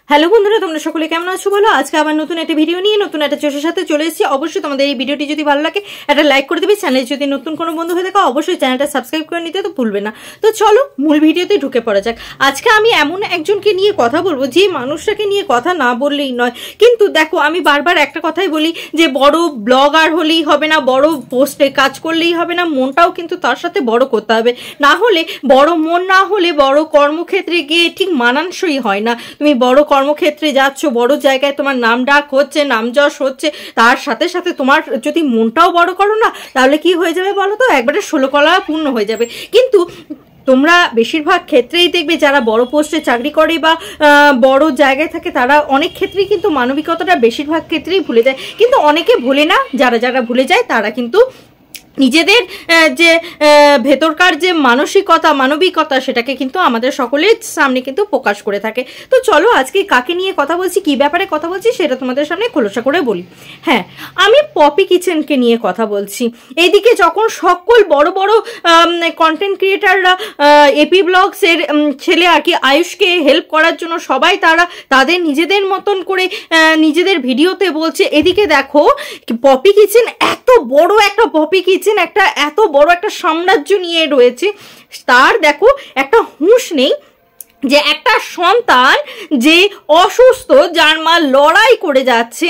Hello বন্ধুরা, তোমরা সকলে কেমন আছো বলো। আজকে আবার নতুন একটা ভিডিও নিয়ে নতুন একটা চোষের সাথে চলে এসেছি। অবশ্যই তোমাদের এই ভিডিওটি যদি ভালো লাগে একটা লাইক করে দেবে। চ্যানেল যদি নতুন কোনো বন্ধু হয়ে থাকো অবশ্যই চ্যানেলটা সাবস্ক্রাইব করে নিতে তো ভুলবে না। তো চলো মূল ভিডিওতে ঢুকে পড়া যাক। আজকে আমি এমন একজনকে নিয়ে কথা বলবো যে মানুষটাকে নিয়ে কথা না বললেই নয়। কিন্তু দেখো, আমি বারবার একটা কথাই বলি যে বড় ব্লগার হলেই হবে না, বড় পোস্টে কাজ করলেই হবে না, মনটাও কিন্তু তার সাথে বড় করতে হবে। না হলে বড় মন না হলে বড় কর্মক্ষেত্রে গিয়ে ঠিক মানানসই হয় না। তুমি বড় কর্মক্ষেত্রে যাচ্ছ, বড় জায়গায় তোমার নাম ডাক হচ্ছে, নাম যশ হচ্ছে, তার সাথে সাথে তোমার যদি মনটাও বড় করো না, তাহলে কি হয়ে যাবে বলো তো, একবারে 16 কলা পূর্ণ হয়ে যাবে। কিন্তু তোমরা বেশিরভাগ ক্ষেত্রেই দেখবে যারা বড় পোস্টে চাকরি করে বা বড় জায়গায় থাকে তারা অনেক ক্ষেত্রেই কিন্তু মানবিকতাটা বেশিরভাগ ক্ষেত্রেই ভুলে যায়। কিন্তু অনেকে ভুলে না, যারা যারা ভুলে যায় তারা কিন্তু নিজেদের যে ভেতরকার যে মানবিকতা সেটাকে কিন্তু আমাদের সকলের সামনে কিন্তু প্রকাশ করে থাকে। তো চলো আজকে কাকে নিয়ে কথা বলছি, কি ব্যাপারে কথা বলছি সেটা তোমাদের সামনে খোলসা করে বলি। হ্যাঁ, আমি পপি কিচেনকে নিয়ে কথা বলছি। এইদিকে যখন সকল বড় বড় কন্টেন্ট ক্রিয়েটাররা এপি ব্লগসের ছেলে আর কি আয়ুষকে হেল্প করার জন্য সবাই তারা তাদের নিজেদের মতন করে নিজেদের ভিডিওতে বলছে, এদিকে দেখো পপি কিচেন এত বড় একটা এত বড় একটা সাম্রাজ্য নিয়ে রয়েছে, তার দেখো একটা হুঁশ নেই যে একটা সন্তান যে অসুস্থ, যার মা লড়াই করে যাচ্ছে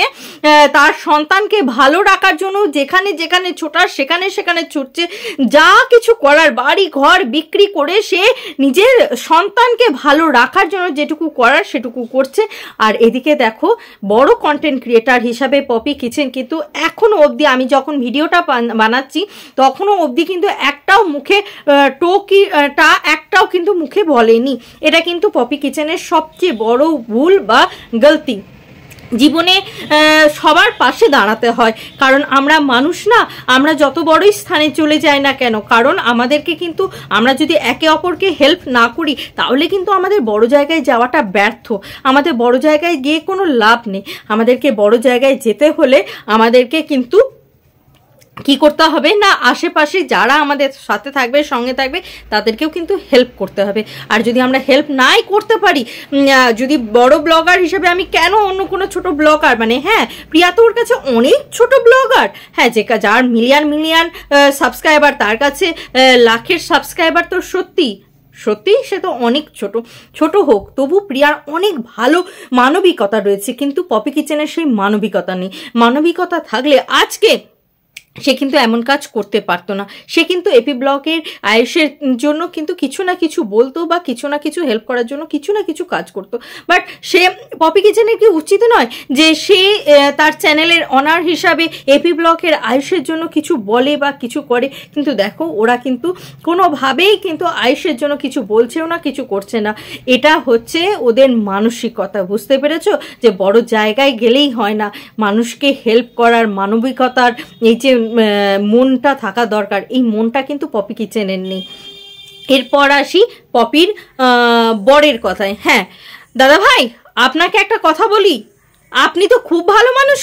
তার সন্তানকে ভালো রাখার জন্য যেখানে যেখানে ছোটার সেখানে সেখানে ছুটছে, যা কিছু করার বাড়ি ঘর বিক্রি করে সে নিজের সন্তানকে ভালো রাখার জন্য যেটুকু করার সেটুকু করছে। আর এদিকে দেখো বড় কন্টেন্ট ক্রিয়েটার হিসাবে পপি কিচেন কিন্তু এখনো অবধি, আমি যখন ভিডিওটা বানাচ্ছি তখনও অবধি কিন্তু একটাও মুখে একটাও কিন্তু মুখে বলেনি। এটা কিন্তু পপি কিচেনের সবচেয়ে বড় ভুল বা গলতি। জীবনে সবার পাশে দাঁড়াতে হয়, কারণ আমরা মানুষ না, আমরা যত বড়ই স্থানে চলে যাই না কেন, কারণ আমাদেরকে কিন্তু আমরা যদি একে অপরকে হেল্প না করি তাহলে কিন্তু আমাদের বড় জায়গায় যাওয়াটা ব্যর্থ, আমাদের বড় জায়গায় গিয়ে কোনো লাভ নেই। আমাদেরকে বড় জায়গায় যেতে হলে আমাদেরকে কিন্তু কি করতে হবে না, আশেপাশে যারা আমাদের সাথে থাকবে, সঙ্গে থাকবে, তাদেরকেও কিন্তু হেল্প করতে হবে। আর যদি আমরা হেল্প নাই করতে পারি, যদি বড় ব্লগার হিসেবে আমি কেন অন্য কোনো ছোট ব্লগার, মানে হ্যাঁ প্রিয়া তো ওর কাছে অনেক ছোট ব্লগার, হ্যাঁ যার মিলিয়ন সাবস্ক্রাইবার, তার কাছে লাখের সাবস্ক্রাইবার, তো সত্যি সে তো অনেক ছোট হোক, তবু প্রিয়ার অনেক ভালো মানবিকতা রয়েছে। কিন্তু পপি কিচেনের সেই মানবিকতা নেই। মানবিকতা থাকলে আজকে সে কিন্তু এমন কাজ করতে পারতো না। সে কিন্তু এপি ব্লগের আয়ুষের জন্য কিন্তু কিছু না কিছু বলতো বা কিছু না কিছু হেল্প করার জন্য কিছু না কিছু কাজ করতো। বাট সে পপি কিচেনের কি উচিত নয় যে সে তার চ্যানেলের অনার হিসাবে এপি ব্লগের আয়ুষের জন্য কিছু বলে বা কিছু করে? কিন্তু দেখো ওরা কিন্তু কোনোভাবেই কিন্তু আয়ুষের জন্য কিছু বলছেও না, কিছু করছে না। এটা হচ্ছে ওদের মানসিকতা, বুঝতে পেরেছো? যে বড় জায়গায় গেলেই হয় না, মানুষকে হেল্প করার মানবিকতার এই যে মনটা থাকা দরকার, এই মনটা কিন্তু পপি কিচেনের নেই। এরপর আসি পপির বরের কথায়। হ্যাঁ দাদা ভাই, আপনাকে একটা কথা বলি, আপনি তো খুব ভালো মানুষ।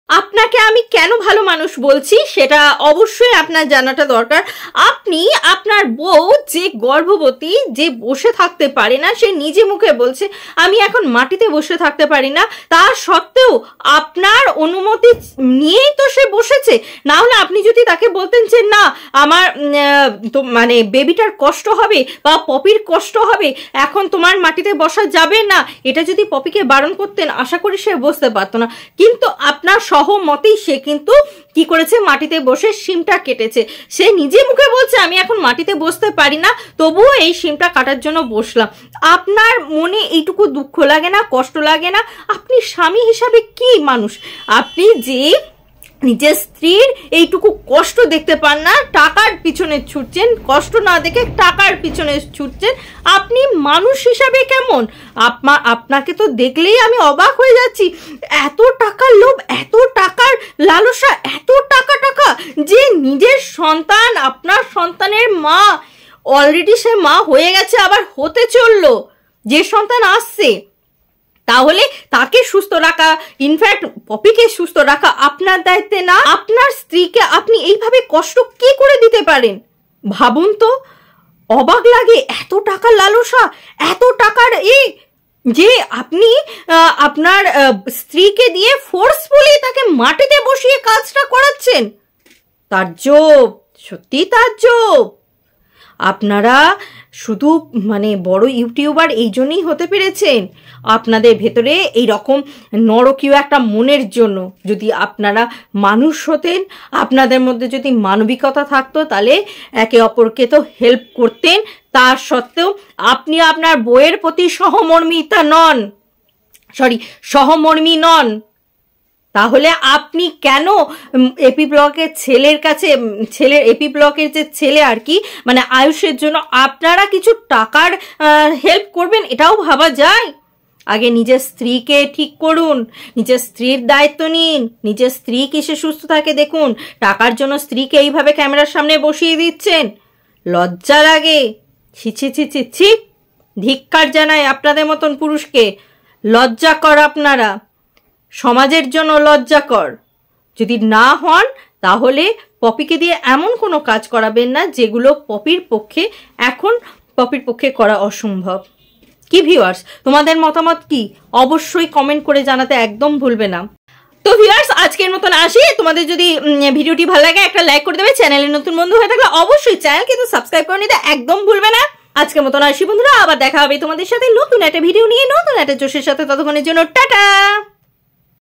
আপনাকে আমি কেন ভালো মানুষ বলছি সেটা অবশ্যই আপনার জানাটা দরকার। আপনি আপনার বউ যে গর্ভবতী, যে বসে থাকতে পারে না, সে নিজে মুখে বলছে আমি এখন মাটিতে বসে থাকতে পারি না, তা সত্ত্বেও আপনার অনুমতি নিয়েই তো সে বসেছে। না হলে আপনি যদি তাকে বলতেন যে না আমার তো মানে বেবিটার কষ্ট হবে বা পপির কষ্ট হবে, এখন তোমার মাটিতে বসা যাবে না, এটা যদি পপিকে বারণ করতেন, আশা করি সে বসতে পারতো না। কিন্তু আপনার সহমতেই সে কিন্তু কি করেছে, মাটিতে বসে শিমটা কেটেছে। সে নিজে মুখে বলছে আমি এখন মাটিতে বসতে পারি না, তবুও এই শিমটা কাটার জন্য বসলাম। আপনার মনে এইটুকু দুঃখ লাগে না, কষ্ট লাগে না? আপনি স্বামী হিসাবে কি মানুষ? আপনি যে নিজের স্ত্রীর এইটুকু কষ্ট দেখতে পান না, টাকার পিছনে ছুটছেন, কষ্ট না দেখে টাকার পিছনে ছুটছেন, আপনি মানুষ হিসাবে কেমন? আপনাকে তো দেখলেই আমি অবাক হয়ে যাচ্ছি। এত টাকার লোভ, এত টাকার লালসা, এত টাকা যে নিজের সন্তান, আপনার সন্তানের মা, অলরেডি সে মা হয়ে গেছে, আবার হতে চললো, যে সন্তান আসছে, তাহলে তাকে সুস্থ রাখা, ইনফ্যাক্ট পপিকে সুস্থ রাখা আপনার দায়িত্বে না? আপনার স্ত্রীকে আপনি এইভাবে কষ্ট কি করে দিতে পারেন ভাবুন তো। অবাক লাগে, এত টাকার লালসা, এত টাকার যে আপনি আপনার স্ত্রীকে দিয়ে ফোর্সফুলি তাকে মাটিতে বসিয়ে কাজটা করাচ্ছেন। তাজ্জব, সত্যি তাজ্জব। আপনারা শুধু মানে বড় ইউটিউবার এই জন্যই হতে পেরেছেন, আপনাদের ভেতরে এই রকম নরকীয় একটা মনের জন্য। যদি আপনারা মানুষ হতেন, আপনাদের মধ্যে যদি মানবিকতা থাকতো, তাহলে একে অপরকে তো হেল্প করতেন। তা সত্ত্বেও আপনি আপনার বইয়ের প্রতি সহমর্মী নন। তাহলে আপনি কেন এপি ব্লকের এপি ব্লকের যে ছেলে আর কি, মানে আয়ুষের জন্য আপনারা কিছু টাকার হেল্প করবেন? এটাও ভাবা যায়। আগে নিজের স্ত্রীকে ঠিক করুন, নিজের স্ত্রীর দায়িত্ব নিন, নিজের স্ত্রী কিসে সুস্থ থাকে দেখুন। টাকার জন্য স্ত্রীকে এইভাবে ক্যামেরার সামনে বসিয়ে দিচ্ছেন, লজ্জা লাগে। ছি ছি ছি ছি ছি, ধিক্কার জানাই আপনাদের মতন পুরুষকে। লজ্জাকর আপনারা, সমাজের জন্য লজ্জাকর। যদি না হন তাহলে পপিকে দিয়ে এমন কোনো কাজ করাবেন না যেগুলো পপির পক্ষে করা অসম্ভব। কি ভিউয়ার্স, তোমাদের মতামত কি? অবশ্যই কমেন্ট করে জানাতে একদম ভুলবে না। তো ভিউয়ার্স, আজকের মতন আসি। তোমাদের যদি ভিডিওটি ভালো লাগে একটা লাইক করে দেবে। চ্যানেলে নতুন বন্ধু হয়ে থাকলে অবশ্যই চ্যানেল কিন্তু সাবস্ক্রাইব করে নিতে একদম ভুলবে না। আজকের মতন আসি বন্ধুরা, আবার দেখা হবে তোমাদের সাথে নতুন একটা ভিডিও নিয়ে, নতুন একটা জোশের সাথে। ততক্ষণের জন্য টাটা।